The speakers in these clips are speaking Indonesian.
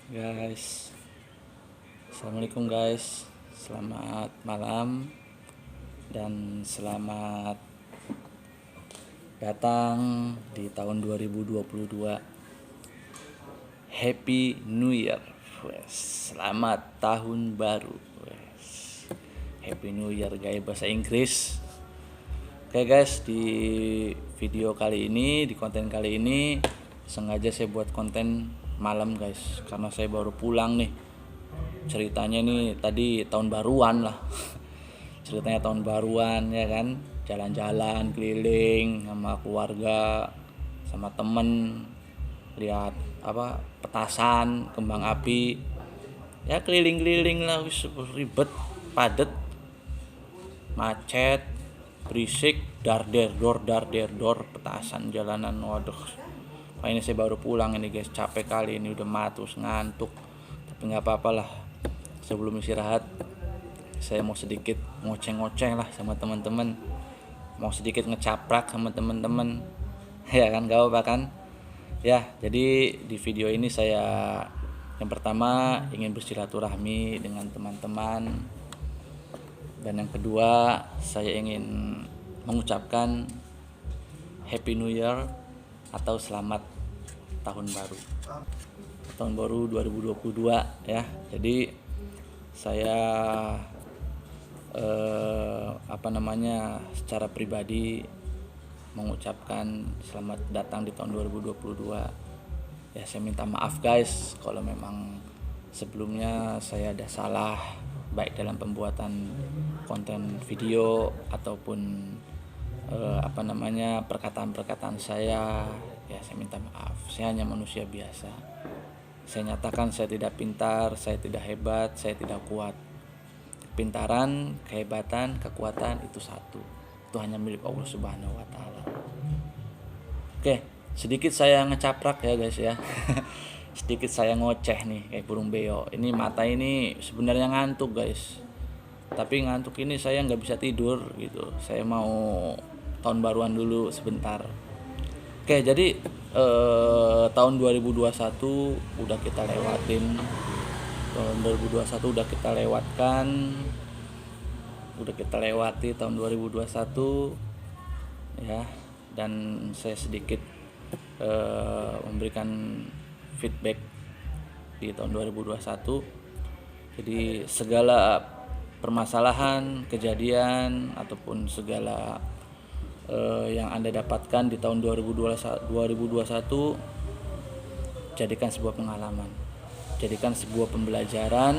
Guys, assalamualaikum guys, selamat malam dan selamat datang di tahun 2022. Happy New Year, selamat tahun baru. Happy New Year guys, bahasa Inggris. Oke guys, di video kali ini, di konten kali ini sengaja saya buat konten malam guys, karena saya baru pulang nih. Ceritanya nih tadi tahun baruan lah. Ceritanya tahun baruan ya kan, jalan-jalan keliling sama keluarga, sama temen, lihat petasan, kembang api. Ya keliling-keliling lah, ribet, padet, macet, berisik, dar der dor petasan jalanan. Waduh, ini saya baru pulang ini guys, capek kali ini, udah matus, ngantuk. Tapi nggak apa-apa lah, sebelum istirahat saya mau sedikit ngoceh-ngoceh lah sama teman-teman, mau sedikit ngecaprak sama teman-teman ya kan, gak apa kan ya. Jadi di video ini saya yang pertama ingin bersilaturahmi dengan teman-teman, dan yang kedua saya ingin mengucapkan Happy New Year atau selamat tahun baru 2022 ya. Jadi saya secara pribadi mengucapkan selamat datang di tahun 2022 ya. Saya minta maaf guys kalau memang sebelumnya saya ada salah, baik dalam pembuatan konten video ataupun perkataan-perkataan saya ya. Saya minta maaf, saya hanya manusia biasa. Saya nyatakan saya tidak pintar, saya tidak hebat, saya tidak kuat. Kepintaran, kehebatan, kekuatan itu satu, itu hanya milik Allah Subhanahu wa Ta'ala. Oke, sedikit saya ngecaprak ya guys ya. Sedikit saya ngoceh nih kayak burung beo. Ini mata ini sebenarnya ngantuk guys, tapi ngantuk ini saya nggak bisa tidur gitu. Saya mau tahun baruan dulu sebentar. Oke, jadi tahun 2021 udah kita lewatin. Tahun 2021 udah kita lewatkan. Udah kita lewati tahun 2021 ya. Dan saya sedikit memberikan feedback di tahun 2021. Jadi segala permasalahan, kejadian ataupun segala yang Anda dapatkan di tahun 2021 jadikan sebuah pengalaman, jadikan sebuah pembelajaran,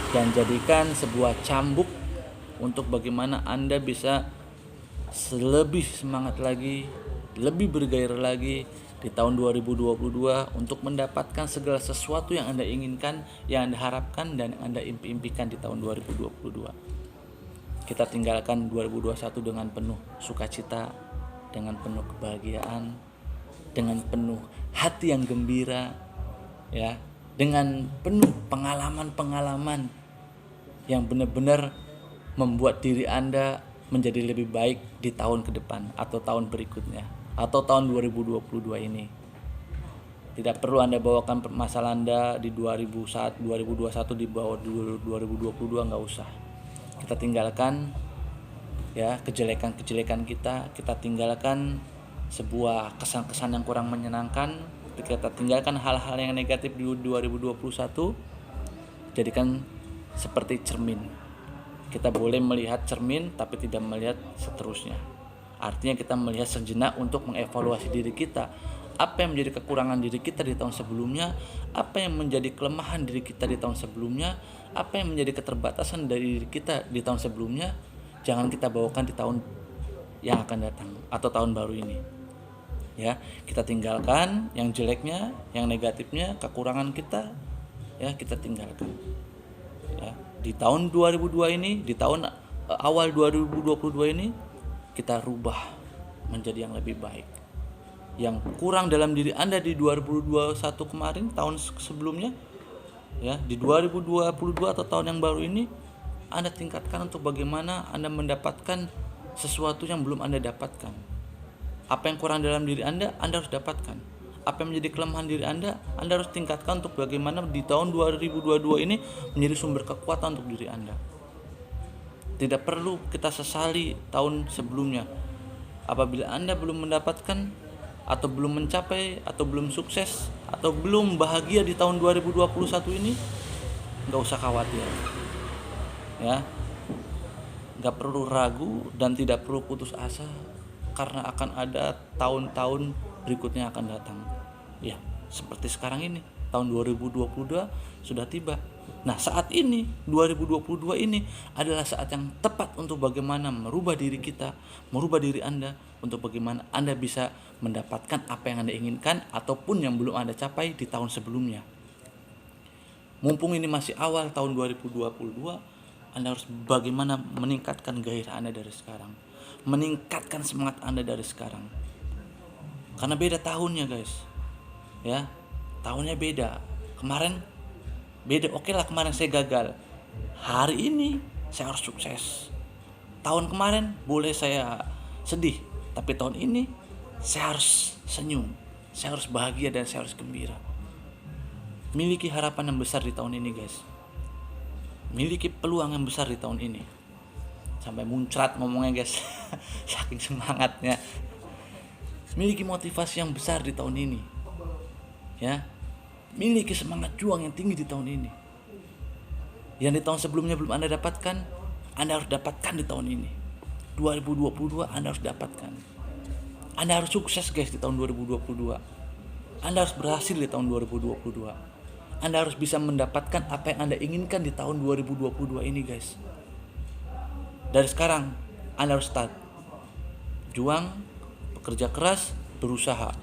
dan jadikan sebuah cambuk untuk bagaimana Anda bisa lebih semangat lagi, lebih bergairah lagi di tahun 2022 untuk mendapatkan segala sesuatu yang Anda inginkan, yang Anda harapkan, dan yang Anda impikan di tahun 2022. Kita tinggalkan 2021 dengan penuh sukacita, dengan penuh kebahagiaan, dengan penuh hati yang gembira ya, dengan penuh pengalaman-pengalaman yang benar-benar membuat diri Anda menjadi lebih baik di tahun ke depan atau tahun berikutnya atau tahun 2022 ini. Tidak perlu Anda bawakan masalah Anda di 2021 dibawa 2022, nggak usah. Kita tinggalkan ya kejelekan-kejelekan kita tinggalkan sebuah kesan-kesan yang kurang menyenangkan, kita tinggalkan hal-hal yang negatif di 2021. Jadikan seperti cermin. Kita boleh melihat cermin tapi tidak melihat seterusnya. Artinya kita melihat sejenak untuk mengevaluasi diri kita. Apa yang menjadi kekurangan diri kita di tahun sebelumnya, apa yang menjadi kelemahan diri kita di tahun sebelumnya, apa yang menjadi keterbatasan dari diri kita di tahun sebelumnya, jangan kita bawakan di tahun yang akan datang atau tahun baru ini. Ya, kita tinggalkan yang jeleknya, yang negatifnya, kekurangan kita, ya kita tinggalkan. Ya, di tahun 2002 ini, di tahun awal 2022 ini, kita rubah menjadi yang lebih baik. Yang kurang dalam diri Anda di 2021 kemarin, tahun sebelumnya ya, di 2022 atau tahun yang baru ini Anda tingkatkan untuk bagaimana Anda mendapatkan sesuatu yang belum Anda dapatkan. Apa yang kurang dalam diri Anda harus dapatkan. apa yang menjadi kelemahan diri Anda harus tingkatkan untuk bagaimana di tahun 2022 ini menjadi sumber kekuatan untuk diri Anda. Tidak perlu kita sesali tahun sebelumnya. Apabila Anda belum mendapatkan atau belum mencapai atau belum sukses atau belum bahagia di tahun 2021 ini, nggak usah khawatir. Ya, nggak perlu ragu dan tidak perlu putus asa karena akan ada tahun-tahun berikutnya akan datang. Ya, seperti sekarang ini, tahun 2022 sudah tiba. Nah, saat ini 2022 ini adalah saat yang tepat untuk bagaimana merubah diri kita, merubah diri Anda untuk bagaimana Anda bisa mendapatkan apa yang Anda inginkan ataupun yang belum Anda capai di tahun sebelumnya. Mumpung ini masih awal tahun 2022, Anda harus bagaimana meningkatkan gairah Anda dari sekarang, meningkatkan semangat Anda dari sekarang. Karena beda tahunnya, guys. Ya, tahunnya beda. Kemarin beda, oke lah, kemarin saya gagal. Hari ini saya harus sukses. Tahun kemarin boleh saya sedih, tapi tahun ini saya harus senyum, saya harus bahagia dan saya harus gembira. Miliki harapan yang besar di tahun ini, guys. Miliki peluang yang besar di tahun ini. Sampai muncrat ngomongnya, guys. Saking semangatnya. Miliki motivasi yang besar di tahun ini. Ya. Miliki semangat juang yang tinggi di tahun ini. Yang di tahun sebelumnya belum Anda dapatkan, Anda harus dapatkan di tahun ini. 2022 Anda harus dapatkan. Anda harus sukses, guys, di tahun 2022. Anda harus berhasil di tahun 2022. Anda harus bisa mendapatkan apa yang Anda inginkan di tahun 2022 ini, guys. Dari sekarang Anda harus start. Juang, bekerja keras, berusaha.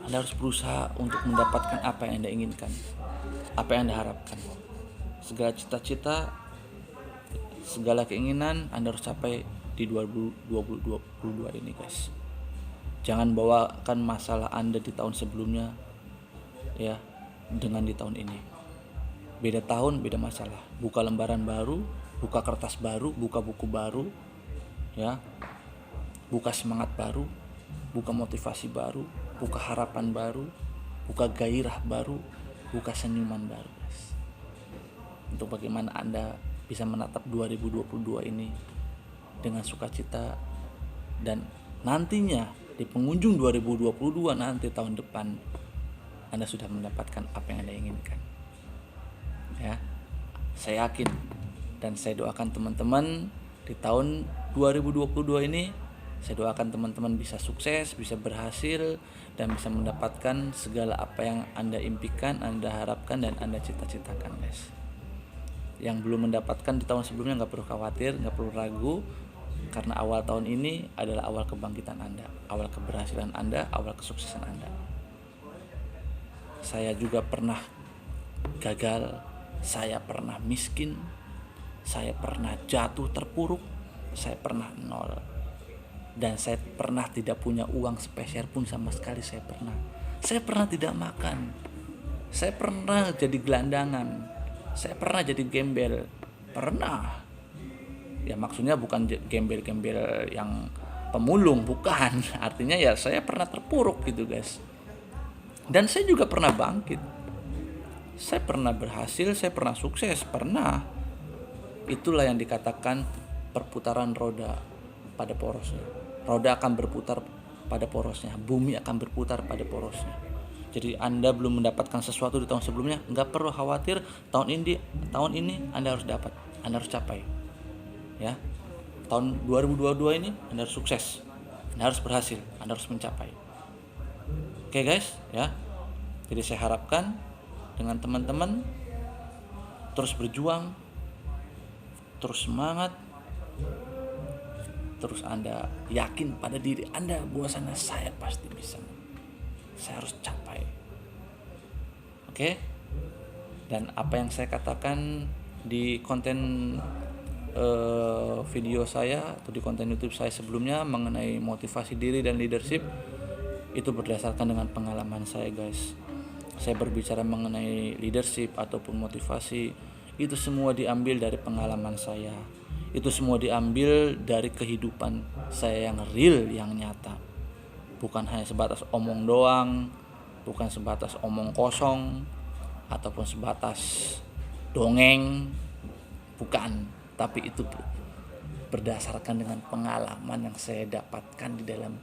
Anda harus berusaha untuk mendapatkan apa yang Anda inginkan, apa yang Anda harapkan. Segala cita-cita, segala keinginan Anda harus capai di 2022 ini, guys. Jangan bawakan masalah Anda di tahun sebelumnya ya dengan di tahun ini. Beda tahun, beda masalah. Buka lembaran baru, buka kertas baru, buka buku baru, ya. Buka semangat baru, buka motivasi baru, buka harapan baru, buka gairah baru, buka senyuman baru, guys. Untuk bagaimana Anda bisa menatap 2022 ini dengan sukacita, dan nantinya di penghujung 2022 nanti tahun depan Anda sudah mendapatkan apa yang Anda inginkan. Ya, saya yakin dan saya doakan teman-teman di tahun 2022 ini, saya doakan teman-teman bisa sukses, bisa berhasil, dan bisa mendapatkan segala apa yang Anda impikan, Anda harapkan, dan Anda cita-citakan, guys. Yang belum mendapatkan di tahun sebelumnya nggak perlu khawatir, nggak perlu ragu, karena awal tahun ini adalah awal kebangkitan Anda, awal keberhasilan Anda, awal kesuksesan Anda. Saya juga pernah gagal, saya pernah miskin, saya pernah jatuh terpuruk, saya pernah nol, dan saya pernah tidak punya uang sepeser pun sama sekali. Saya pernah tidak makan, saya pernah jadi gelandangan, saya pernah jadi gembel, pernah. Ya maksudnya bukan gembel-gembel yang pemulung, bukan. Artinya ya saya pernah terpuruk gitu, guys. Dan saya juga pernah bangkit. Saya pernah berhasil, saya pernah sukses, pernah. Itulah yang dikatakan perputaran roda pada porosnya. Roda akan berputar pada porosnya, bumi akan berputar pada porosnya. Jadi Anda belum mendapatkan sesuatu di tahun sebelumnya, nggak perlu khawatir. Tahun ini Anda harus dapat, Anda harus capai. Ya, tahun 2022 ini Anda harus sukses, Anda harus berhasil, Anda harus mencapai. Oke, guys, ya. Jadi saya harapkan dengan teman-teman terus berjuang, terus semangat, terus Anda yakin pada diri Anda bahwasanya saya pasti bisa, saya harus capai. Oke? Dan apa yang saya katakan di konten video saya atau di konten YouTube saya sebelumnya mengenai motivasi diri dan leadership, itu berdasarkan dengan pengalaman saya, guys. Saya berbicara mengenai leadership ataupun motivasi, itu semua diambil dari pengalaman saya. Itu semua diambil dari kehidupan saya yang real, yang nyata. bukan hanya sebatas omong doang, bukan sebatas omong kosong ataupun sebatas dongeng, bukan, tapi itu berdasarkan dengan pengalaman yang saya dapatkan di dalam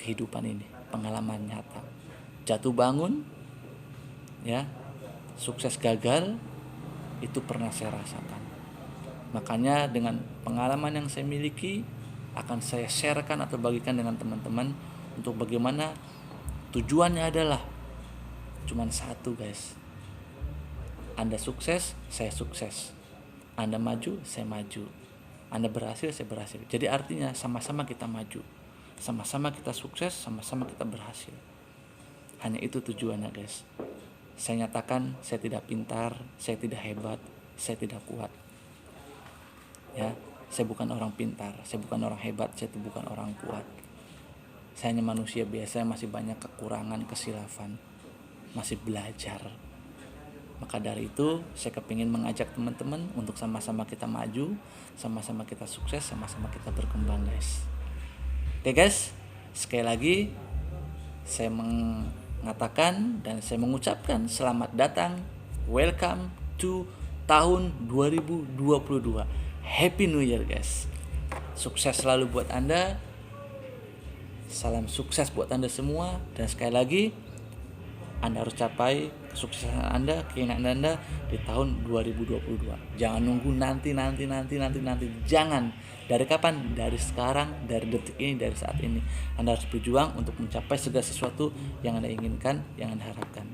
kehidupan ini, pengalaman nyata. Jatuh bangun, ya, sukses gagal, itu pernah saya rasakan. Makanya dengan pengalaman yang saya miliki akan saya sharekan atau bagikan dengan teman-teman untuk bagaimana tujuannya adalah cuman satu, guys. Anda sukses, saya sukses. Anda maju, saya maju. Anda berhasil, saya berhasil. Jadi artinya sama-sama kita maju, sama-sama kita sukses, sama-sama kita berhasil. Hanya itu tujuannya, guys. Saya nyatakan saya tidak pintar, saya tidak hebat, saya tidak kuat. Ya, saya bukan orang pintar, saya bukan orang hebat, saya bukan orang kuat. Saya hanya manusia biasa yang masih banyak kekurangan, kesilapan, masih belajar. Maka dari itu saya kepingin mengajak teman-teman untuk sama-sama kita maju, sama-sama kita sukses, sama-sama kita berkembang, guys. Oke, guys, sekali lagi saya mengatakan dan saya mengucapkan selamat datang, welcome to tahun 2022. Happy New Year, guys. Sukses selalu buat Anda. Salam sukses buat Anda semua. Dan sekali lagi, Anda harus capai kesuksesan Anda, keinginan Anda di tahun 2022. Jangan nunggu nanti. Jangan. Dari kapan? Dari sekarang, dari detik ini, dari saat ini. Anda harus berjuang untuk mencapai segala sesuatu yang Anda inginkan, yang Anda harapkan.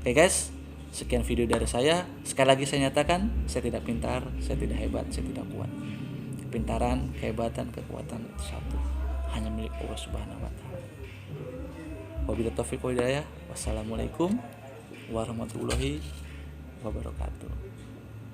Oke, guys, sekian video dari saya. Sekali lagi saya nyatakan, saya tidak pintar, saya tidak hebat, saya tidak kuat. Kepintaran, kehebatan, kekuatan itu satu, hanya milik Allah Subhanahu wa taala. Wabillahi taufiq wal hidayah. Wassalamualaikum warahmatullahi wabarakatuh.